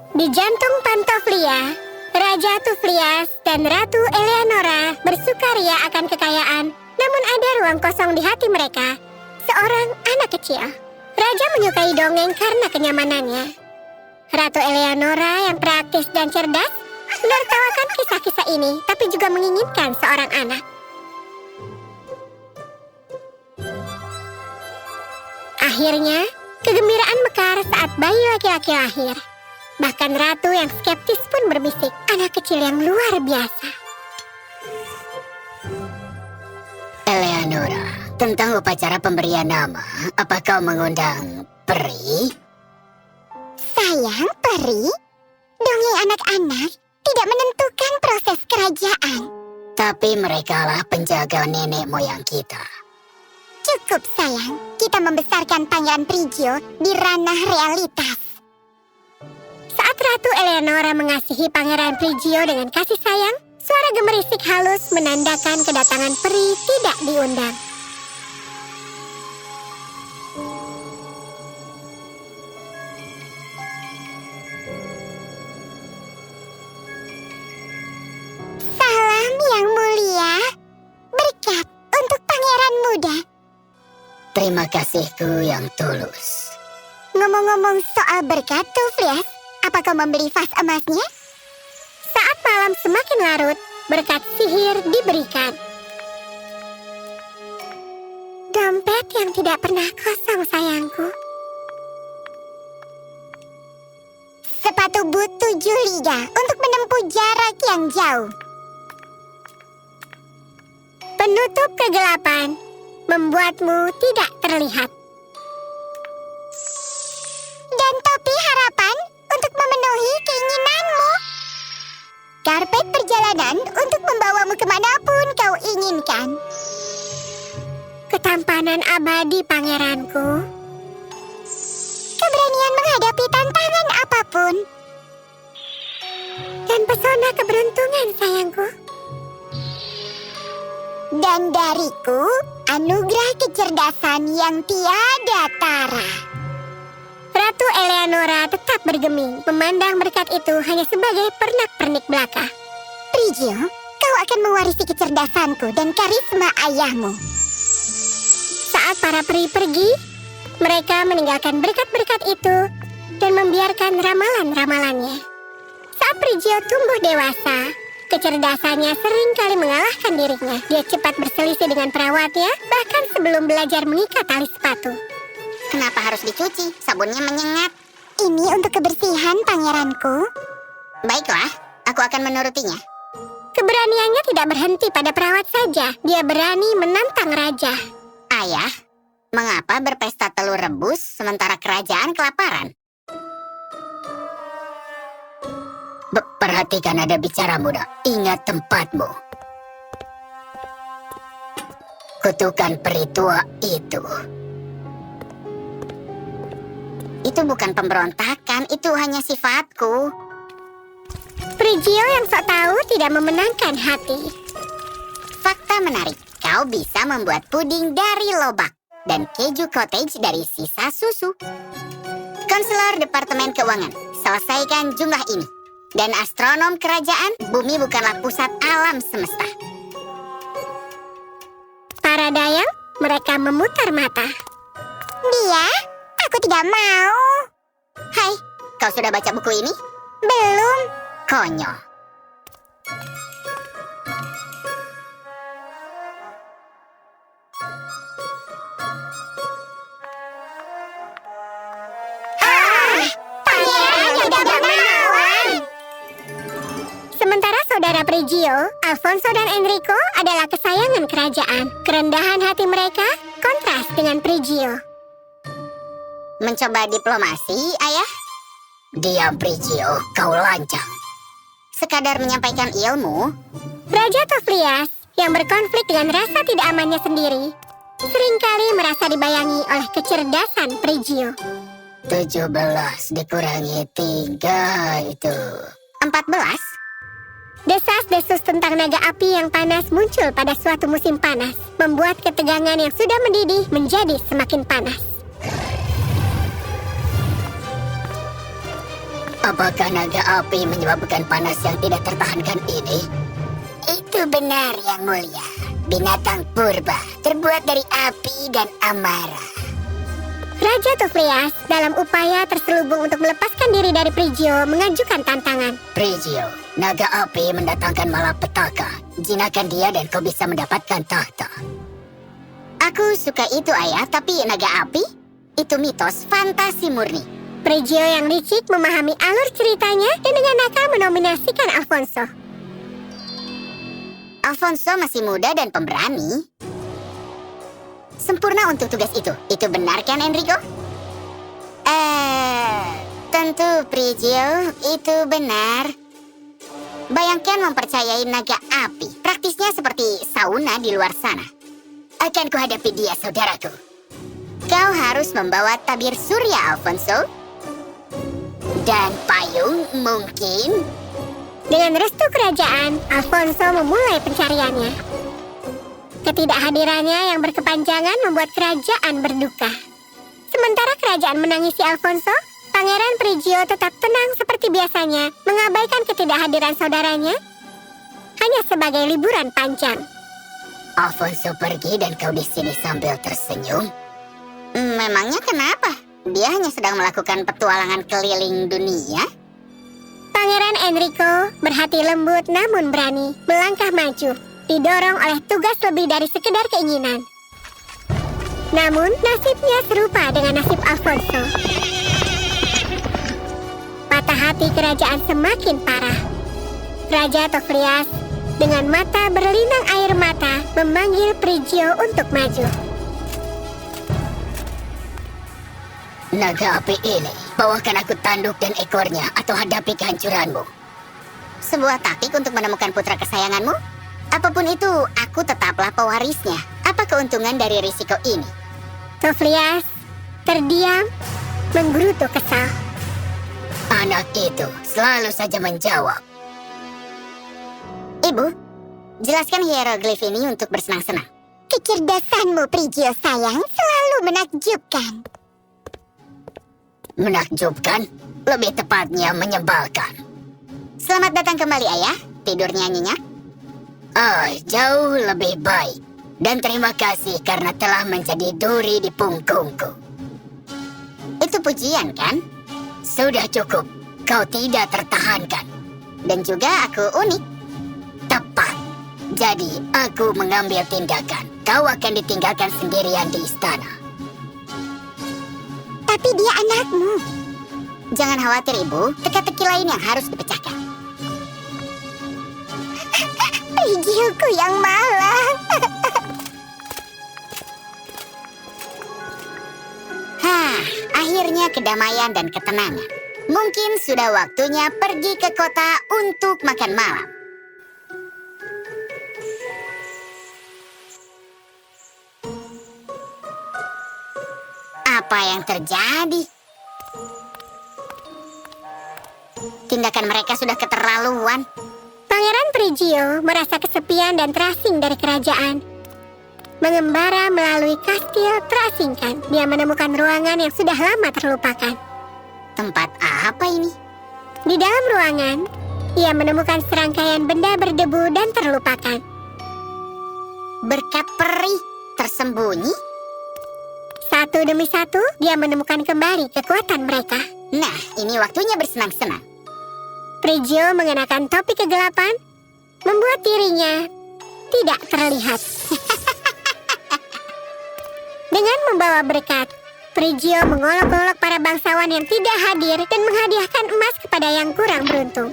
Di jantung Pantoflia, Raja Tuflias dan Ratu Eleanora bersukaria akan kekayaan, namun ada ruang kosong di hati mereka. Seorang anak kecil. Raja menyukai dongeng karena kenyamanannya. Ratu Eleanora yang praktis dan cerdas menertawakan kisah-kisah ini, tapi juga menginginkan seorang anak. Akhirnya, kegembiraan mekar saat bayi laki-laki lahir. Bahkan ratu yang skeptis pun berbisik, anak kecil yang luar biasa. Eleanora, tentang upacara pemberian nama, apa kau mengundang peri? Sayang, peri, dongeng anak-anak tidak menentukan proses kerajaan. Tapi merekalah penjaga nenek moyang kita. Cukup, sayang. Kita membesarkan Pangeran Prigio di ranah realitas. Saat Ratu Eleanora mengasihi Pangeran Prigio dengan kasih sayang, suara gemerisik halus menandakan kedatangan peri tidak diundang. Salam yang mulia, berkat untuk pangeran muda. Terima kasihku yang tulus. Ngomong-ngomong soal berkat, Tuflias, apa kau membeli vas emasnya? Saat malam semakin larut, berkat sihir diberikan. Dompet yang tidak pernah kosong, sayangku. Sepatu boot 7 liga untuk menempuh jarak yang jauh. Penutup kegelapan membuatmu tidak terlihat. Dan topi harapan untuk memenuhi keinginanmu. Karpet perjalanan untuk membawamu kemanapun kau inginkan. Ketampanan abadi, pangeranku. Keberanian menghadapi tantangan apapun. Dan pesona keberuntungan, sayangku. Dan dariku, anugerah kecerdasan yang tiada tara. Ratu Eleanora tetap bergeming, memandang berkat itu hanya sebagai pernak-pernik belaka. Prigio, kau akan mewarisi kecerdasanku dan karisma ayahmu. Saat para peri pergi, mereka meninggalkan berkat-berkat itu dan membiarkan ramalan-ramalannya. Saat Prigio tumbuh dewasa, kecerdasannya sering kali mengalahkan dirinya. Dia cepat berselisih dengan perawatnya, bahkan sebelum belajar mengikat tali sepatu. Kenapa harus dicuci? Sabunnya menyengat. Ini untuk kebersihan, pangeranku. Baiklah, aku akan menurutinya. Keberaniannya tidak berhenti pada perawat saja. Dia berani menantang raja. Ayah, mengapa berpesta telur rebus sementara kerajaan kelaparan? Perhatikan ada bicara muda. Ingat tempatmu. Kutukan peri tua itu. Itu bukan pemberontakan, itu hanya sifatku. Prigio yang sok tahu tidak memenangkan hati. Fakta menarik, kau bisa membuat puding dari lobak dan keju cottage dari sisa susu. Konselor Departemen Keuangan, selesaikan jumlah ini. Dan astronom kerajaan, bumi bukanlah pusat alam semesta. Para dayang, mereka memutar mata. Dia? Aku tidak mau. Hai, kau sudah baca buku ini? Belum. Konyol. Pangeran yang tidak menawan. Sementara saudara Prigio, Alfonso dan Enrico adalah kesayangan kerajaan. Kerendahan hati mereka kontras dengan Prigio. Mencoba diplomasi, ayah? Diam, Prigio, kau lancang. Sekadar menyampaikan ilmu. Raja Tuflias yang berkonflik dengan rasa tidak amannya sendiri, seringkali merasa dibayangi oleh kecerdasan Prigio. 17 dikurangi 3 itu 14. Desas-desus tentang naga api yang panas muncul pada suatu musim panas, membuat ketegangan yang sudah mendidih menjadi semakin panas. Apakah naga api menyebabkan panas yang tidak tertahankan ini? Itu benar, Yang Mulia. Binatang purba terbuat dari api dan amarah. Raja Tuflias dalam upaya terselubung untuk melepaskan diri dari Prigio mengajukan tantangan. Prigio, naga api mendatangkan malapetaka. Jinakkan dia dan kau bisa mendapatkan tahta. Aku suka itu, Ayah, tapi naga api? Itu mitos fantasi murni. Prigio yang licik memahami alur ceritanya dan dengan nakal menominasikan Alfonso. Alfonso masih muda dan pemberani. Sempurna untuk tugas itu. Itu benar kan, Enrico? Tentu, Prigio. Itu benar. Bayangkan mempercayai naga api. Praktisnya seperti sauna di luar sana. Akan kuhadapi dia, saudaraku. Kau harus membawa tabir surya, Alfonso. Dan payung mungkin. Dengan restu kerajaan, Alfonso memulai pencariannya. Ketidakhadirannya yang berkepanjangan membuat kerajaan berduka. Sementara kerajaan menangisi Alfonso, Pangeran Prigio tetap tenang seperti biasanya, mengabaikan ketidakhadiran saudaranya hanya sebagai liburan panjang. Alfonso pergi dan kau di sini sambil tersenyum. Memangnya kenapa? Dia hanya sedang melakukan petualangan keliling dunia. Pangeran Enrico berhati lembut namun berani melangkah maju, didorong oleh tugas lebih dari sekedar keinginan. Namun nasibnya serupa dengan nasib Alfonso. Patah hati kerajaan semakin parah. Raja Toflias dengan mata berlinang air mata memanggil Prigio untuk maju. Naga api ini, bawakan aku tanduk dan ekornya atau hadapi kehancuranmu. Sebuah taktik untuk menemukan putra kesayanganmu? Apapun itu, aku tetaplah pewarisnya. Apa keuntungan dari risiko ini? Toflias terdiam, menggerutu kesal. Anak itu selalu saja menjawab. Ibu, jelaskan hieroglif ini untuk bersenang-senang. Kecerdasanmu, Prigio sayang, selalu menakjubkan. Menakjubkan? Lebih tepatnya menyebalkan. Selamat datang kembali, Ayah. Tidurnya nyenyak? Jauh lebih baik. Dan terima kasih karena telah menjadi duri di punggungku. Itu pujian, kan? Sudah cukup. Kau tidak tertahankan. Dan juga aku unik. Tepat. Jadi, aku mengambil tindakan. Kau akan ditinggalkan sendirian di istana. Tapi dia anakmu. Jangan khawatir, Ibu. Teka-teki lain yang harus dipecahkan. Prigioku yang malang. Akhirnya kedamaian dan ketenangan. Mungkin sudah waktunya pergi ke kota untuk makan malam. Apa yang terjadi? Tindakan mereka sudah keterlaluan. Pangeran Prigio merasa kesepian dan terasing dari kerajaan. Mengembara melalui kastil terasingkan, dia menemukan ruangan yang sudah lama terlupakan. Tempat apa ini? Di dalam ruangan, ia menemukan serangkaian benda berdebu dan terlupakan. Berkat peri tersembunyi? Satu demi satu, dia menemukan kembali kekuatan mereka. Nah, ini waktunya bersenang-senang. Prigio mengenakan topi kegelapan, membuat dirinya tidak terlihat. Dengan membawa berkat, Prigio mengolok-olok para bangsawan yang tidak hadir dan menghadiahkan emas kepada yang kurang beruntung.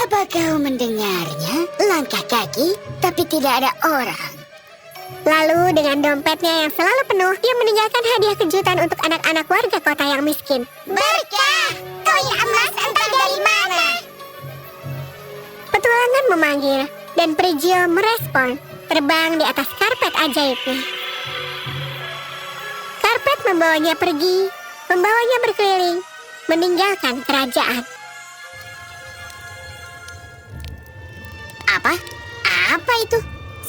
Apa kau mendengarnya? Langkah kaki, tapi tidak ada orang. Lalu dengan dompetnya yang selalu penuh, dia meninggalkan hadiah kejutan untuk anak-anak warga kota yang miskin. Berkah! Koin emas entah dari mana? Petualangan memanggil, dan Prigio merespon, terbang di atas karpet ajaibnya. Karpet membawanya pergi, membawanya berkeliling, meninggalkan kerajaan. Apa? Apa itu?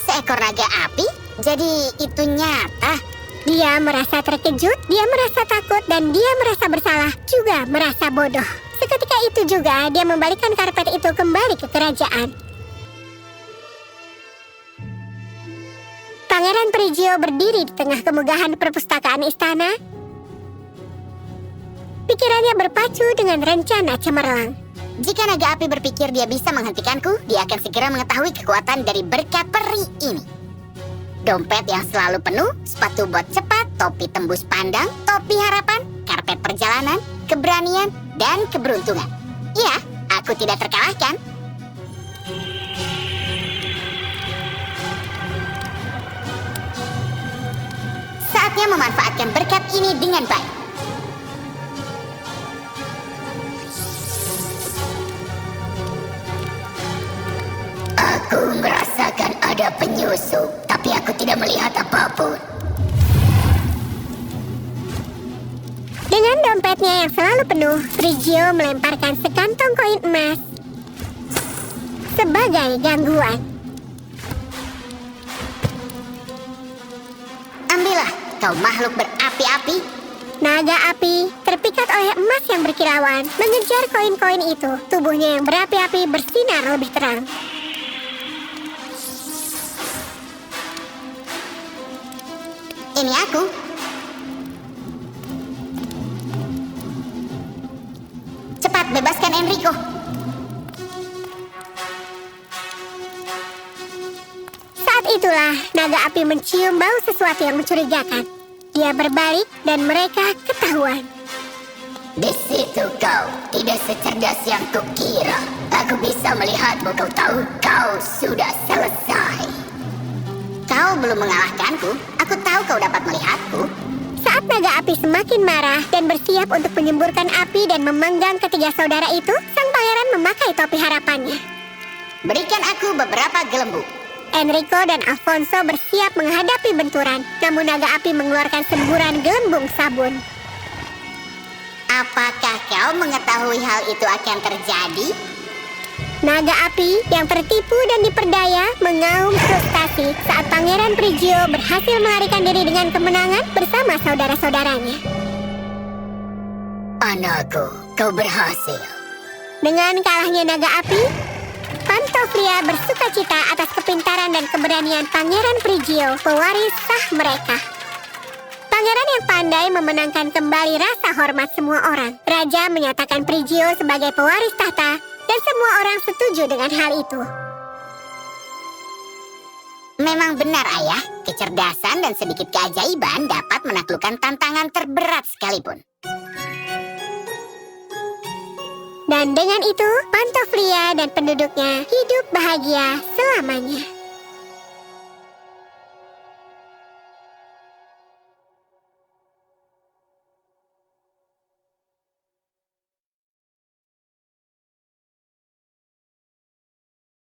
Seekor naga api? Jadi itu nyata? Dia merasa terkejut, dia merasa takut, dan dia merasa bersalah, juga merasa bodoh. Seketika itu juga dia membalikkan karpet itu kembali ke kerajaan. Pangeran Prigio berdiri di tengah kemegahan perpustakaan istana. Pikirannya berpacu dengan rencana cemerlang. Jika naga api berpikir dia bisa menghentikanku, dia akan segera mengetahui kekuatan dari berkat peri ini. Dompet yang selalu penuh, sepatu bot cepat, topi tembus pandang, topi harapan, karpet perjalanan, keberanian, dan keberuntungan. Ya, aku tidak terkalahkan. Saatnya memanfaatkan berkat ini dengan baik. Aku merasakan ada penyusup, tapi aku tidak melihat apapun. Dengan dompetnya yang selalu penuh, Prigio melemparkan sekantong koin emas sebagai gangguan. Ambillah, kau makhluk berapi-api. Naga api terpikat oleh emas yang berkilauan mengejar koin-koin itu. Tubuhnya yang berapi-api bersinar lebih terang. Ini aku. Cepat bebaskan Enrico. Saat itulah naga api mencium bau sesuatu yang mencurigakan. Dia berbalik dan mereka ketahuan. Di situ kau, tidak secerdas yang kukira. Aku bisa melihatmu, kau tahu, kau sudah selesai. Kau belum mengalahkanku, aku tahu kau dapat melihatku. Saat naga api semakin marah dan bersiap untuk menyemburkan api dan memenggang ketiga saudara itu, sang pangeran memakai topi harapannya. Berikan aku beberapa gelembung. Enrico dan Alfonso bersiap menghadapi benturan, namun naga api mengeluarkan semburan gelembung sabun. Apakah kau mengetahui hal itu akan terjadi? Naga api yang tertipu dan diperdaya mengaum frustasi saat Pangeran Prigio berhasil melarikan diri dengan kemenangan bersama saudara-saudaranya. Anakku, kau berhasil. Dengan kalahnya naga api, Pantoflia bersukacita atas kepintaran dan keberanian Pangeran Prigio, pewaris sah mereka. Pangeran yang pandai memenangkan kembali rasa hormat semua orang. Raja menyatakan Prigio sebagai pewaris tahta, dan semua orang setuju dengan hal itu. Memang benar, Ayah. Kecerdasan dan sedikit keajaiban dapat menaklukkan tantangan terberat sekalipun. Dan dengan itu, Pantoflia dan penduduknya hidup bahagia selamanya.